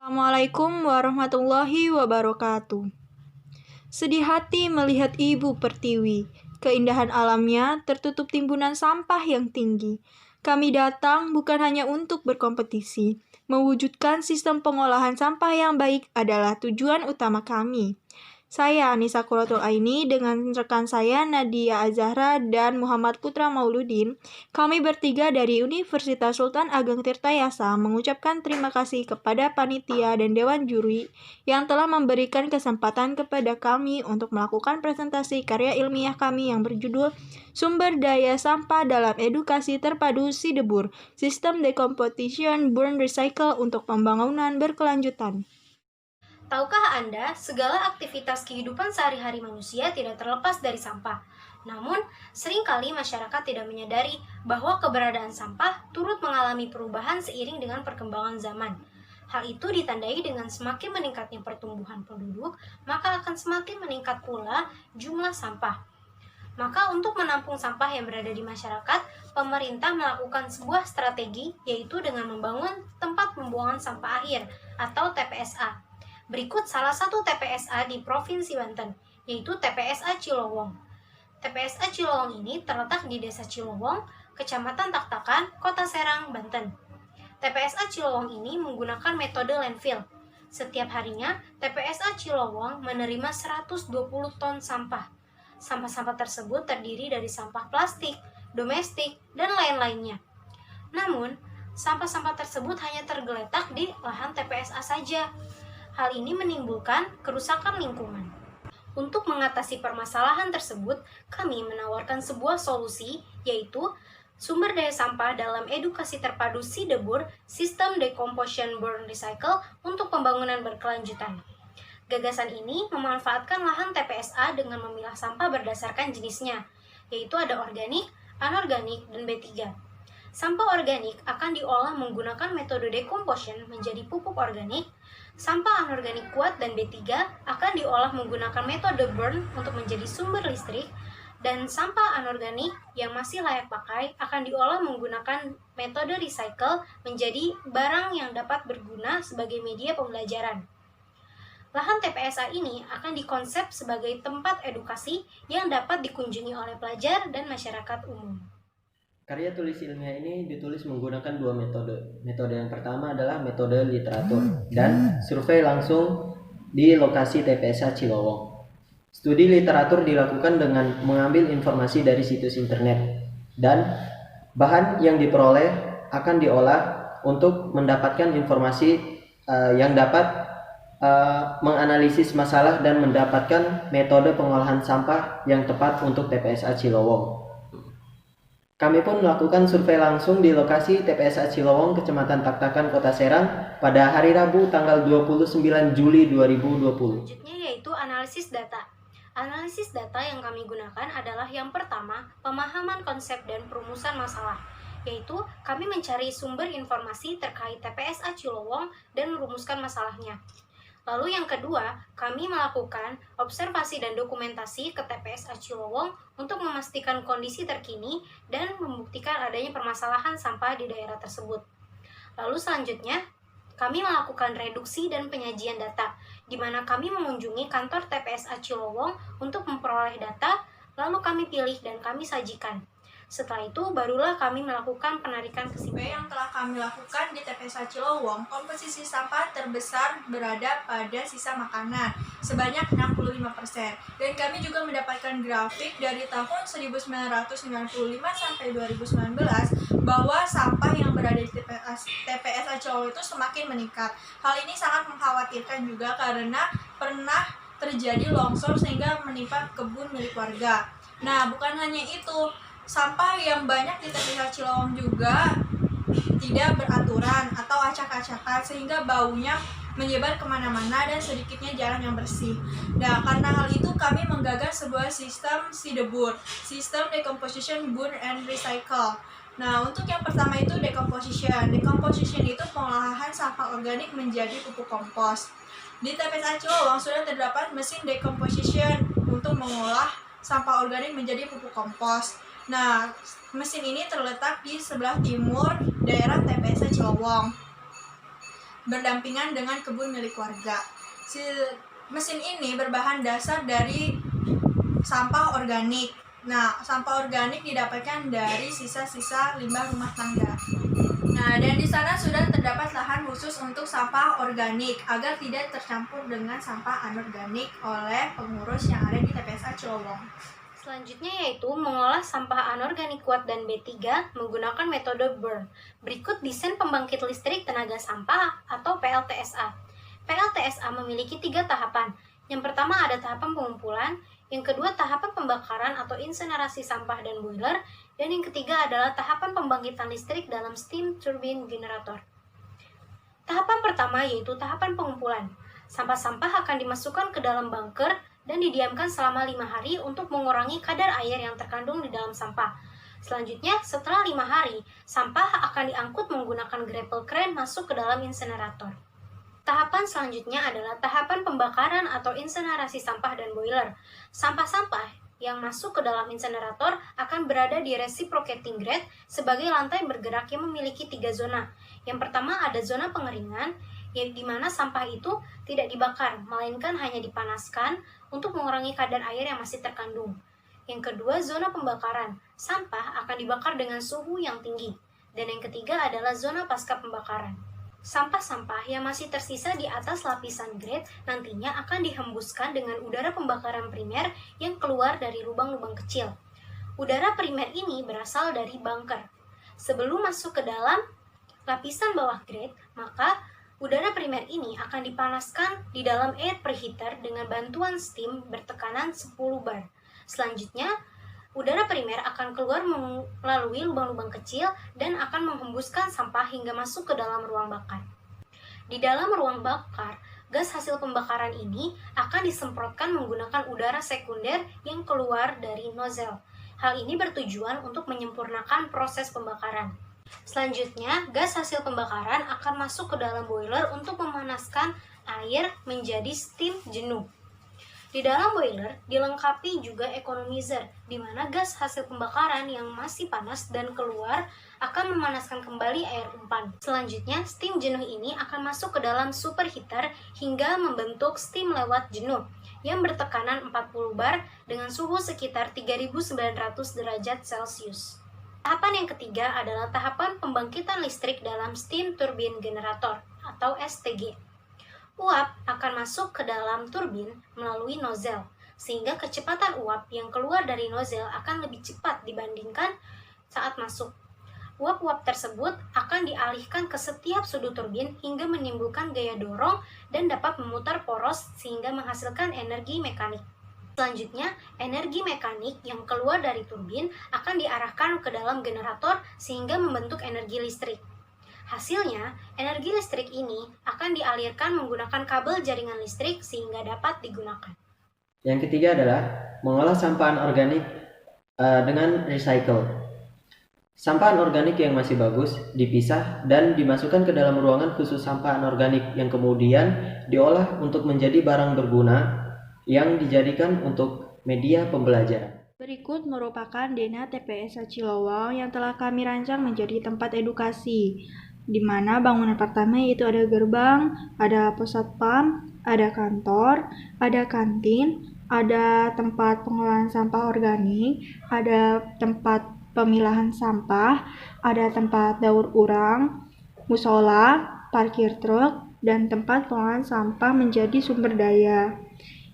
Assalamualaikum warahmatullahi wabarakatuh. Sedih hati melihat Ibu Pertiwi. Keindahan alamnya tertutup timbunan sampah yang tinggi. Kami datang bukan hanya untuk berkompetisi. Mewujudkan sistem pengolahan sampah yang baik adalah tujuan utama kami. Saya Anissa Quratul Aini dengan rekan saya Nadia Azahra dan Muhammad Putra Mauludin. Kami bertiga dari Universitas Sultan Ageng Tirtayasa mengucapkan terima kasih kepada panitia dan dewan juri yang telah memberikan kesempatan kepada kami untuk melakukan presentasi karya ilmiah kami yang berjudul Sumber Daya Sampah dalam Edukasi Terpadu Sidebur, Sistem Decomposition Burn Recycle untuk Pembangunan Berkelanjutan. Tahukah Anda, segala aktivitas kehidupan sehari-hari manusia tidak terlepas dari sampah. Namun, seringkali masyarakat tidak menyadari bahwa keberadaan sampah turut mengalami perubahan seiring dengan perkembangan zaman. Hal itu ditandai dengan semakin meningkatnya pertumbuhan penduduk, maka akan semakin meningkat pula jumlah sampah. Maka untuk menampung sampah yang berada di masyarakat, pemerintah melakukan sebuah strategi, yaitu dengan membangun tempat pembuangan sampah akhir atau TPSA. Berikut salah satu TPSA di Provinsi Banten, yaitu TPSA Cilowong. TPSA Cilowong ini terletak di Desa Cilowong, Kecamatan Taktakan, Kota Serang, Banten. TPSA Cilowong ini menggunakan metode landfill. Setiap harinya, TPSA Cilowong menerima 120 ton sampah. Sampah-sampah tersebut terdiri dari sampah plastik, domestik, dan lain-lainnya. Namun, sampah-sampah tersebut hanya tergeletak di lahan TPSA saja. Hal ini menimbulkan kerusakan lingkungan. Untuk mengatasi permasalahan tersebut, kami menawarkan sebuah solusi, yaitu sumber daya sampah dalam edukasi terpadu Sidebur, Sistem Decomposition Burn Recycle untuk pembangunan berkelanjutan. Gagasan ini memanfaatkan lahan TPSA dengan memilah sampah berdasarkan jenisnya, yaitu ada organik, anorganik, dan B3. Sampah organik akan diolah menggunakan metode decomposition menjadi pupuk organik. Sampah anorganik kuat dan B3 akan diolah menggunakan metode burn untuk menjadi sumber listrik. Dan sampah anorganik yang masih layak pakai akan diolah menggunakan metode recycle menjadi barang yang dapat berguna sebagai media pembelajaran. Lahan TPSA ini akan dikonsep sebagai tempat edukasi yang dapat dikunjungi oleh pelajar dan masyarakat umum. Karya tulis ilmiah ini ditulis menggunakan dua metode. Metode yang pertama adalah metode literatur dan survei langsung di lokasi TPSA Cilowong. Studi literatur dilakukan dengan mengambil informasi dari situs internet dan bahan yang diperoleh akan diolah untuk mendapatkan informasi yang dapat menganalisis masalah dan mendapatkan metode pengolahan sampah yang tepat untuk TPSA Cilowong. Kami pun melakukan survei langsung di lokasi TPSA Cilowong, Kecamatan Taktakan, Kota Serang pada hari Rabu tanggal 29 Juli 2020. Selanjutnya yaitu analisis data. Analisis data yang kami gunakan adalah yang pertama, pemahaman konsep dan perumusan masalah, yaitu kami mencari sumber informasi terkait TPSA Cilowong dan merumuskan masalahnya. Lalu yang kedua, kami melakukan observasi dan dokumentasi ke TPSA Cilowong untuk memastikan kondisi terkini dan membuktikan adanya permasalahan sampah di daerah tersebut. Lalu selanjutnya, kami melakukan reduksi dan penyajian data, di mana kami mengunjungi kantor TPSA Cilowong untuk memperoleh data, lalu kami pilih dan kami sajikan. Setelah itu, barulah kami melakukan penarikan kesimpulan. Yang telah kami lakukan di TPSA Cilowong, komposisi sampah terbesar berada pada sisa makanan, sebanyak 65%. Dan kami juga mendapatkan grafik dari tahun 1995 sampai 2019, bahwa sampah yang berada di TPSA Cilowong itu semakin meningkat. Hal ini sangat mengkhawatirkan juga karena pernah terjadi longsor sehingga menimpa kebun milik warga. Nah, bukan hanya itu, sampah yang banyak di TPSA Cilowong juga tidak beraturan atau acak-acakan sehingga baunya menyebar kemana-mana dan sedikitnya jalan yang bersih. Nah, karena hal itu kami menggagas sebuah sistem Sidebur, Sistem Decomposition Burn and Recycle. Nah, untuk yang pertama itu decomposition. Decomposition itu pengolahan sampah organik menjadi pupuk kompos. Di TPSA Cilowong sudah terdapat mesin decomposition untuk mengolah sampah organik menjadi pupuk kompos. Nah, mesin ini terletak di sebelah timur daerah TPSA Cilowong. berdampingan dengan kebun milik warga. Mesin ini berbahan dasar dari sampah organik. Nah, sampah organik didapatkan dari sisa-sisa limbah rumah tangga. Nah, dan di sana sudah terdapat lahan khusus untuk sampah organik agar tidak tercampur dengan sampah anorganik oleh pengurus yang ada di TPSA Cilowong. Selanjutnya yaitu mengolah sampah anorganik kuat dan B3 menggunakan metode burn. Berikut desain pembangkit listrik tenaga sampah atau PLTSA. PLTSA memiliki 3 tahapan. Yang pertama ada tahapan pengumpulan, yang kedua tahapan pembakaran atau insinerasi sampah dan boiler, dan yang ketiga adalah tahapan pembangkitan listrik dalam steam turbine generator. Tahapan pertama yaitu tahapan pengumpulan. Sampah-sampah akan dimasukkan ke dalam bunker dan didiamkan selama 5 hari untuk mengurangi kadar air yang terkandung di dalam sampah. Selanjutnya, setelah 5 hari, sampah akan diangkut menggunakan grapple crane masuk ke dalam insinerator. Tahapan selanjutnya adalah tahapan pembakaran atau insinerasi sampah dan boiler. Sampah-sampah yang masuk ke dalam insinerator akan berada di reciprocating grate sebagai lantai bergerak yang memiliki 3 zona. Yang pertama ada zona pengeringan, di mana sampah itu tidak dibakar, melainkan hanya dipanaskan untuk mengurangi kadar air yang masih terkandung. Yang kedua, zona pembakaran. Sampah akan dibakar dengan suhu yang tinggi. Dan yang ketiga adalah zona pasca pembakaran. Sampah-sampah yang masih tersisa di atas lapisan grate nantinya akan dihembuskan dengan udara pembakaran primer yang keluar dari lubang-lubang kecil. Udara primer ini berasal dari bunker. Sebelum masuk ke dalam lapisan bawah grate, maka udara primer ini akan dipanaskan di dalam air preheater dengan bantuan steam bertekanan 10 bar. Selanjutnya, udara primer akan keluar melalui lubang-lubang kecil dan akan menghembuskan sampah hingga masuk ke dalam ruang bakar. Di dalam ruang bakar, gas hasil pembakaran ini akan disemprotkan menggunakan udara sekunder yang keluar dari nozzle. Hal ini bertujuan untuk menyempurnakan proses pembakaran. Selanjutnya, gas hasil pembakaran akan masuk ke dalam boiler untuk memanaskan air menjadi steam jenuh. Di dalam boiler dilengkapi juga economizer, di mana gas hasil pembakaran yang masih panas dan keluar akan memanaskan kembali air umpan. Selanjutnya, steam jenuh ini akan masuk ke dalam superheater hingga membentuk steam lewat jenuh yang bertekanan 40 bar dengan suhu sekitar 3900 derajat Celcius. Tahapan yang ketiga adalah tahapan pembangkitan listrik dalam steam turbine generator atau STG. Uap akan masuk ke dalam turbin melalui nozzle, sehingga kecepatan uap yang keluar dari nozzle akan lebih cepat dibandingkan saat masuk. Uap-uap tersebut akan dialihkan ke setiap sudut turbin hingga menimbulkan gaya dorong dan dapat memutar poros sehingga menghasilkan energi mekanik. Selanjutnya, energi mekanik yang keluar dari turbin akan diarahkan ke dalam generator sehingga membentuk energi listrik. Hasilnya, energi listrik ini akan dialirkan menggunakan kabel jaringan listrik sehingga dapat digunakan. Yang ketiga adalah mengolah sampah anorganik dengan recycle. Sampah anorganik yang masih bagus dipisah dan dimasukkan ke dalam ruangan khusus sampah anorganik yang kemudian diolah untuk menjadi barang berguna yang dijadikan untuk media pembelajaran. Berikut merupakan denah TPSA Cilowong yang telah kami rancang menjadi tempat edukasi, di mana bangunan pertama yaitu ada gerbang, ada pos satpam, ada kantor, ada kantin, ada tempat pengolahan sampah organik, ada tempat pemilahan sampah, ada tempat daur ulang, musola, parkir truk, dan tempat pengolahan sampah menjadi sumber daya.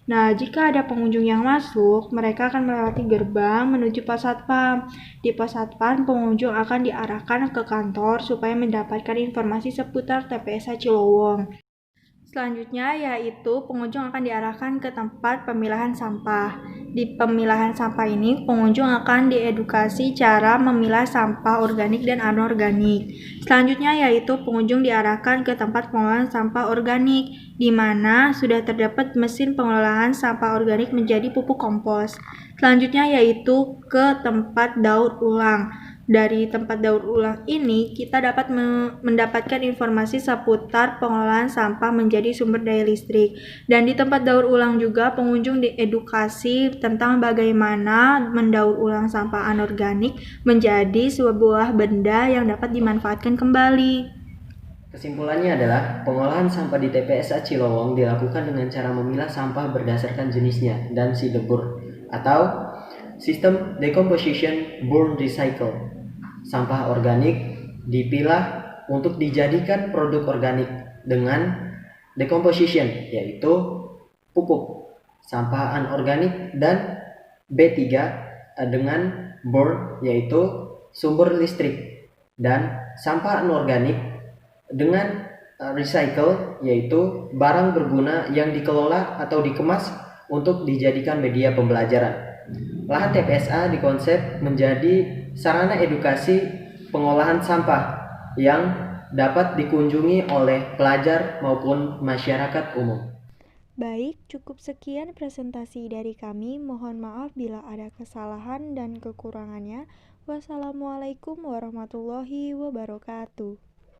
Nah, jika ada pengunjung yang masuk, mereka akan melewati gerbang menuju pos satpam. Di pos satpam, pengunjung akan diarahkan ke kantor supaya mendapatkan informasi seputar TPSA Cilowong. Selanjutnya yaitu pengunjung akan diarahkan ke tempat pemilahan sampah. Di pemilahan sampah ini, pengunjung akan diedukasi cara memilah sampah organik dan anorganik. Selanjutnya yaitu pengunjung diarahkan ke tempat pengolahan sampah organik, di mana sudah terdapat mesin pengolahan sampah organik menjadi pupuk kompos. Selanjutnya yaitu ke tempat daur ulang. Dari tempat daur ulang ini, kita dapat mendapatkan informasi seputar pengolahan sampah menjadi sumber daya listrik. Dan di tempat daur ulang juga, pengunjung diedukasi tentang bagaimana mendaur ulang sampah anorganik menjadi sebuah benda yang dapat dimanfaatkan kembali. Kesimpulannya adalah pengolahan sampah di TPSA Cilowong dilakukan dengan cara memilah sampah berdasarkan jenisnya dan si debur atau sistem decomposition burn recycle. Sampah organik dipilah untuk dijadikan produk organik dengan decomposition yaitu pupuk, sampah anorganik dan B3 dengan burn yaitu sumber listrik dan sampah anorganik dengan recycle yaitu barang berguna yang dikelola atau dikemas untuk dijadikan media pembelajaran. Lahan TPSA dikonsep menjadi sarana edukasi pengolahan sampah yang dapat dikunjungi oleh pelajar maupun masyarakat umum. Baik, cukup sekian presentasi dari kami. Mohon maaf bila ada kesalahan dan kekurangannya. Wassalamualaikum warahmatullahi wabarakatuh.